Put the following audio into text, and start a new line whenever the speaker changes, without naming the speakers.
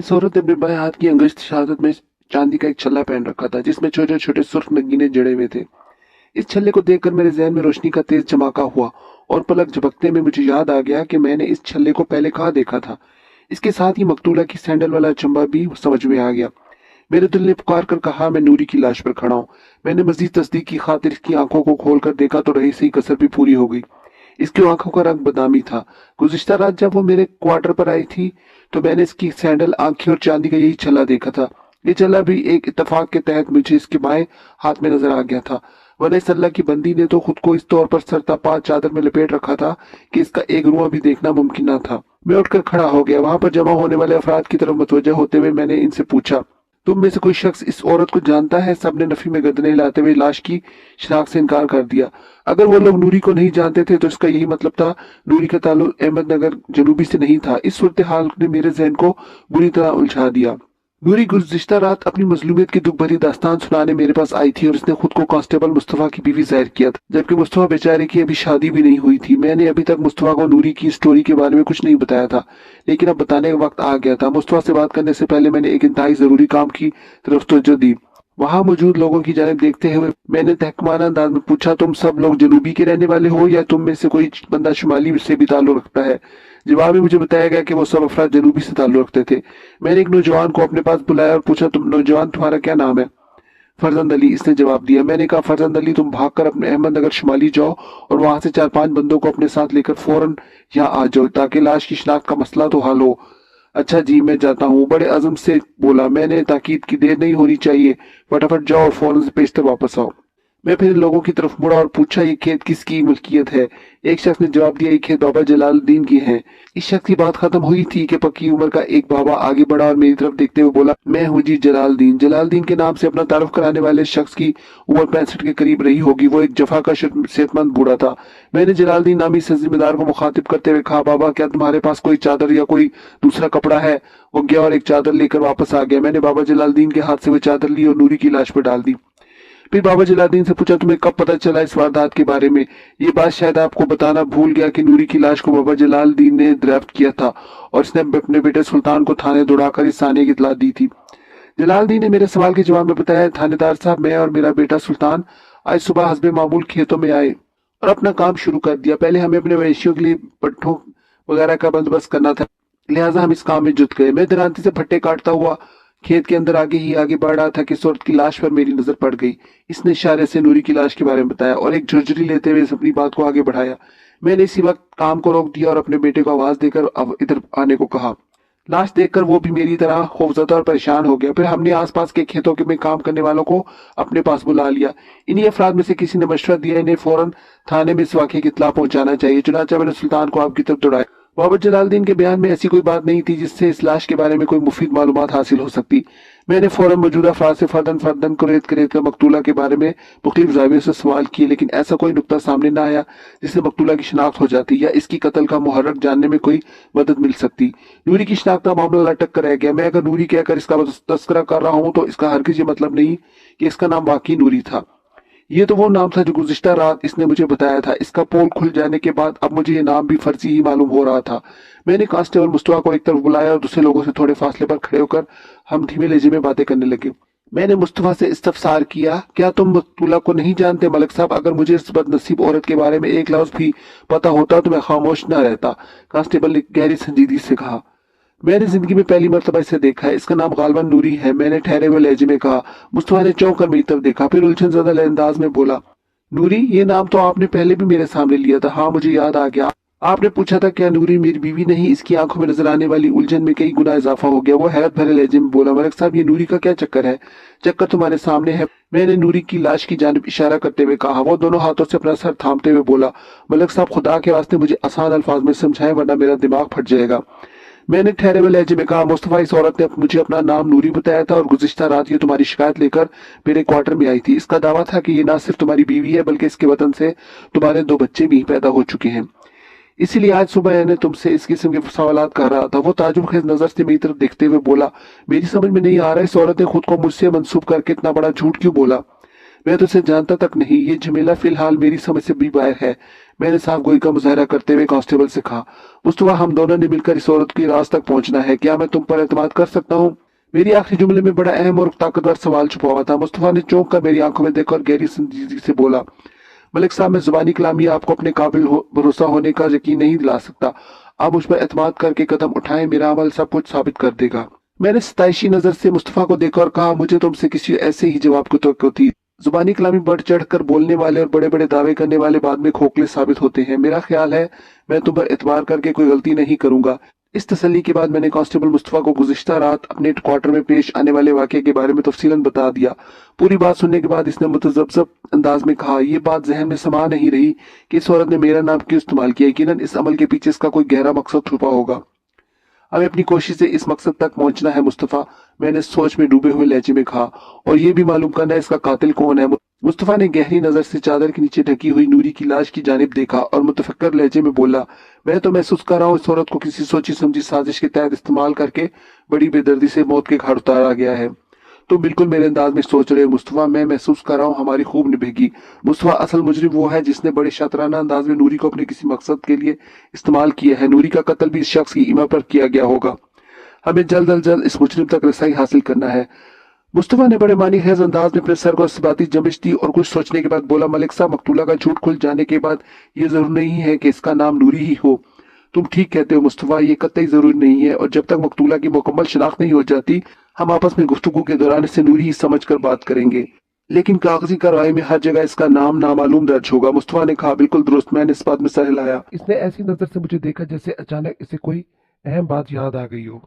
इस औरत ने अपने बाएं हाथ की अंगुष्ठ शहादत में चांदी का एक छल्ला पहन रखा था जिसमें छोटे छोटे सुर्ख नगीने जड़े हुए थे। इस छल्ले को देखकर मेरे जहन में रोशनी का तेज चमाका हुआ और पलक झपकते में मुझे याद आ गया कि मैंने इस छल्ले को पहले कहाँ देखा था। इसके साथ ही मकतूला की सैंडल वाला चंबा भी समझ में आ गया। मेरे दिल ने पुकार कर कहा, मैं नूरी की लाश पर खड़ा हूँ। मैंने मजीद तस्दीक की खातिर इसकी आंखों को खोल कर देखा तो रही सही कसर भी पूरी हो गई। इसकी आंखों का रंग बदामी था। गुज़िश्ता रात जब वो मेरे क्वार्टर पर आई थी तो मैंने इसकी सैंडल, आंखें और चांदी का यही छल्ला देखा था। ये छल्ला भी एक इत्तेफाक के तहत मुझे इसके बाएं हाथ में नजर आ गया था, वरना इस अल्लाह की बंदी ने तो खुद को इस तौर पर सरतापा चादर में लपेट रखा था कि इसका एक रुआ भी देखना मुमकिन न था। मैं उठकर खड़ा हो गया। वहां पर जमा होने वाले अफराद की तरफ मुतवज्जह होते हुए मैंने इनसे पूछा, तुम में से कोई शख्स इस औरत को जानता है? सबने नफी में गर्दनें हिलाते हुए लाश की शिनाख्त से इनकार कर दिया। अगर वो लोग नूरी को नहीं जानते थे तो इसका यही मतलब था नूरी का ताल्लुक अहमदनगर जनूबी से नहीं था। इस सूरत हाल ने मेरे जहन को बुरी तरह उलझा दिया। नूरी गुज़िश्ता रात अपनी मजलूमियत की दुख भरी दास्तान सुनाने मेरे पास आई थी और उसने खुद को कांस्टेबल मुस्तफा की बीवी जाहिर किया था, जबकि मुस्तफा बेचारे की अभी शादी भी नहीं हुई थी। मैंने अभी तक मुस्तफा को नूरी की स्टोरी के बारे में कुछ नहीं बताया था, लेकिन अब बताने का वक्त आ गया था। मुस्तफा से बात करने से पहले मैंने एक इंतहाई जरूरी काम की तरफ तवज्जो दी। वहां मौजूद लोगों की जानिब देखते हुए मैंने तहकमाना अंदाज में पूछा, तुम सब लोग जनूबी के रहने वाले हो या तुम में से कोई बंदा शुमाली से भी ताल्लुक रखता है? जवाब में मुझे बताया गया कि वो सब अफराद जनूबी से ताल्लुक रखते थे। मैंने एक नौजवान को अपने पास बुलाया और पूछा, तुम नौजवान, तुम्हारा क्या नाम है? फरजंद अली, इसने जवाब दिया। मैंने कहा, फरजंद अली, तुम भागकर अपने अहमदनगर शुमाली जाओ और वहां से 4-5 बंदों को अपने साथ लेकर फौरन यहाँ आ जाओ ताकि लाश की शिनाख्त का मसला तो हल हो। अच्छा जी, मैं जाता हूँ, बड़े अज़म से बोला मैंने। ताकीद की, देर नहीं होनी चाहिए, फटाफट जाओ और फौरन से पेशतर वापस आओ। मैं फिर लोगों की तरफ मुड़ा और पूछा, ये खेत किसकी मुल्कियत है? एक शख्स ने जवाब दिया, ये खेत बाबा जलालुद्दीन की है। इस शख्स की बात खत्म हुई थी कि पक्की उम्र का एक बाबा आगे बढ़ा और मेरी तरफ देखते हुए बोला, मैं हूँ जी जलालुद्दीन। जलालुद्दीन के नाम से अपना तारुफ कराने वाले शख्स की उम्र 65 के करीब रही होगी। वो एक जफा का सेहतमंद बूढ़ा था। मैंने जलालुद्दीन नामी से जिम्मेदार को मुखातिब करते हुए कहा, बाबा क्या तुम्हारे पास कोई चादर या कोई दूसरा कपड़ा है? वो गया और एक चादर लेकर वापस आ गया। मैंने बाबा जलालुद्दीन के हाथ से वो चादर ली और नूरी की लाश पर डाल दी। फिर बाबा जलालुद्दीन से पूछा, तुम्हें कब पता चला इस वारदात के बारे में? ये बात शायद आपको बताना भूल गया कि नूरी की लाश को बाबा जलालुद्दीन ने ड्राफ्ट किया था और इसने अपने बेटे सुल्तान को थाने दौड़ाकर इस साने की इतला दी थी। जलालुद्दीन ने मेरे सवाल के जवाब में बताया, थानेदार साहब, मैं और मेरा बेटा सुल्तान आज सुबह हस्बे मामूल खेतों में आए और अपना काम शुरू कर दिया। पहले हमें अपने मवेशियों के लिए पट्ठों वगैरह का बंदोबस्त करना था, लिहाजा हम इस काम में जुट गए। मैं दरांती से भट्टे काटता हुआ खेत के अंदर आगे बढ़ रहा था कि इस औरत की लाश पर मेरी नजर पड़ गई। इसने इशारे से नूरी की लाश के बारे में बताया और एक झुरझुरी लेते हुए अपनी बात को आगे बढ़ाया। मैंने इसी वक्त काम को रोक दिया और अपने बेटे को आवाज देकर अब इधर आने को कहा। लाश देखकर वो भी मेरी तरह खौफजदा और परेशान हो गया। फिर हमने आसपास के खेतों में काम करने वालों को अपने पास बुला लिया। इन्हीं अफराद में से किसी ने मशवरा दिया, इन्हें फौरन थाने में इस वाक़े की इत्तला पहुंचाना चाहिए। चुनांचे मैंने सुल्तान को आपकी तरफ दौड़ाया। बाबा जलालुद्दीन के बयान में ऐसी कोई बात नहीं थी जिससे इस लाश के बारे में कोई मुफीद मालूमात हासिल हो सकती। मैंने फौरन मौजूदा अफराद से फर्दन फर्दन कुरेद कुरेद कर मकतूला के बारे में मुख्तलिफ जावियों से सवाल किए, लेकिन ऐसा कोई नुक्ता सामने न आया जिससे मकतूला की शिनाख्त हो जाती या इसकी कत्ल का मुहर्रक जानने में कोई मदद मिल सकती। नूरी की शिनाख्त का मामला लटक कर रह गया। मैं अगर नूरी कहकर इसका तस्करा कर रहा हूँ तो इसका हरगिज़ ये मतलब नहीं कि इसका नाम वाकई नूरी था। ये तो वो नाम था जो गुज़िश्ता रात इसने मुझे बताया था। इसका पोल खुल जाने के बाद अब मुझे ये नाम भी फर्जी ही मालूम हो रहा था। मैंने कांस्टेबल मुस्तफा को एक तरफ बुलाया और दूसरे लोगों से थोड़े फासले पर खड़े होकर हम धीमे लहजे में बातें करने लगे। मैंने मुस्तफा से इस्तफसार किया, क्या तुम मकतूला को नहीं जानते? मलिक साहब, अगर मुझे इस बदनसीब औरत के बारे में एक लफ्ज भी पता होता तो मैं खामोश न रहता। कांस्टेबल ने गहरी संजीदगी से कहा, मैंने जिंदगी में पहली मर्तबा इसे देखा है। इसका नाम गालबन नूरी है। मैंने ठहरे हुए लहजे में कहा। मुस्तफा ने चौंक कर मेरी तरफ देखा, फिर उलझन ज़दा अंदाज में बोला, नूरी, ये नाम तो आपने पहले भी मेरे सामने लिया था। हाँ, मुझे याद आ गया। आपने पूछा था क्या नूरी मेरी बीवी नहीं? इसकी आंखों में नजर आने वाली उलझन में कई गुना इजाफा हो गया। वो हैरत भरे लहजे में बोला, मलिक साहब, ये नूरी का क्या चक्कर है? चक्कर तुम्हारे सामने है। मैंने नूरी की लाश की जानिब इशारा करते हुए कहा। वो दोनों हाथों से अपना सर थामते हुए बोला, मलिक साहब, खुदा के वास्ते मुझे आसान अल्फाज में समझाएं वरना मेरा दिमाग फट जाएगा। मैंने ठहरे हुए लहजे में कहा, मुस्तफा, इस औरत ने मुझे अपना नाम नूरी बताया था और गुज़िश्ता रात ये तुम्हारी शिकायत लेकर मेरे क्वार्टर में आई थी। इसका दावा था कि ये ना सिर्फ तुम्हारी बीवी है बल्कि इसके वतन से तुम्हारे 2 बच्चे भी पैदा हो चुके हैं। इसीलिए आज सुबह मैंने तुमसे इस किस्म के सवालात कर रहा था। वो ताजुब खेज नजर से मेरी तरफ देखते हुए बोला, मेरी समझ में नहीं आ रहा इस औरत ने खुद को मुझसे मंसूब करके इतना बड़ा झूठ क्यों बोला? मैं तो इसे जानता तक नहीं। ये झमेला फिलहाल मेरी समझ से भी बाहर है। मैंने साफ गोई का मुजाहरा करते हुए कांस्टेबल से कहा, मुस्तफा, हम दोनों ने मिलकर इस औरत की राज तक पहुंचना है। क्या मैं तुम पर एतमाद कर सकता हूँ? मेरी आखिरी जुमले में बड़ा अहम और ताकतवर सवाल छुपा हुआ था। मुस्तफा ने चौंक कर मेरी आंखों में देखा और गहरी संजीदगी से बोला, मलिक साहब, मैं जुबानी कलामी आपको अपने काबिल भरोसा होने का यकीन नहीं दिला सकता। आप मुझ पर एतमाद करके कदम उठाएं, मेरा अमल सब कुछ साबित कर देगा। मैंने सताइशी नजर से मुस्तफा को देखा और कहा, मुझे तुमसे किसी ऐसे ही जवाब की तो थी। जुबानी कलामी बढ़ चढ़ कर बोलने वाले और बड़े बड़े दावे करने वाले बाद में खोखले साबित होते हैं। मेरा ख्याल है मैं तुम पर एतबार करके कोई गलती नहीं करूंगा। इस तसल्ली के बाद मैंने कांस्टेबल मुस्तफा को गुज़िश्ता रात अपने क्वार्टर में पेश आने वाले वाक़े के बारे में तफसीलन बता दिया। पूरी बात सुनने के बाद इसने मुतज़ब्ज़ब अंदाज में कहा, यह बात जहन में समा नहीं रही कि इस औरत ने मेरा नाम क्यों इस्तेमाल किया। यकीनन इस अमल के पीछे इसका कोई गहरा मकसद छुपा होगा। हमें अपनी कोशिश से इस मकसद तक पहुंचना है मुस्तफा, मैंने सोच में डूबे हुए लहजे में कहा, और ये भी मालूम करना है इसका कातिल कौन है। मुस्तफा ने गहरी नजर से चादर के नीचे ढकी हुई नूरी की लाश की जानिब देखा और मुतफक्कर लहजे में बोला, मैं तो महसूस कर रहा हूँ इस औरत को किसी सोची समझी साजिश के तहत इस्तेमाल करके बड़ी बेदर्दी से मौत के घाट उतारा गया है। तो बिल्कुल मेरे अंदाज में सोच रहे हो मुस्तफा, मैं महसूस कर रहा हूँ हमारी खूब निभेगी। मुस्तफा, असल मुजरिम वो है जिसने बड़े शातराना अंदाज में नूरी को अपने किसी मकसद के लिए इस्तेमाल किया है। नूरी का कत्ल भी इस शख्स की ईमा पर किया गया होगा। हमें जल्द अज जल्द इस मुजरिम तक रसाई हासिल करना है। मुस्तफा ने बड़े मानी खेज अंदाज में अपने सर को इस्बाती जमिश दी और कुछ सोचने के बाद बोला, मलिक साहब, मकतूला का झूठ खुल जाने के बाद ये जरूर नहीं है कि इसका नाम नूरी ही हो। तुम ठीक कहते हो मुस्तफा, ये कतई जरूरी नहीं है, और जब तक मकतूला की मुकम्मल शिनाख्त नहीं हो जाती हम आपस में गुफ्तगू के दौरान इसे नूरी ही समझ कर बात करेंगे, लेकिन कागजी कार्रवाई में हर जगह इसका नाम नामालूम दर्ज होगा। मुस्तफा ने कहा, बिल्कुल दुरुस्त। मैंने इस बात में सर हिलाया। इसने ऐसी नजर से मुझे देखा जैसे अचानक इसे कोई अहम बात याद आ गई हो।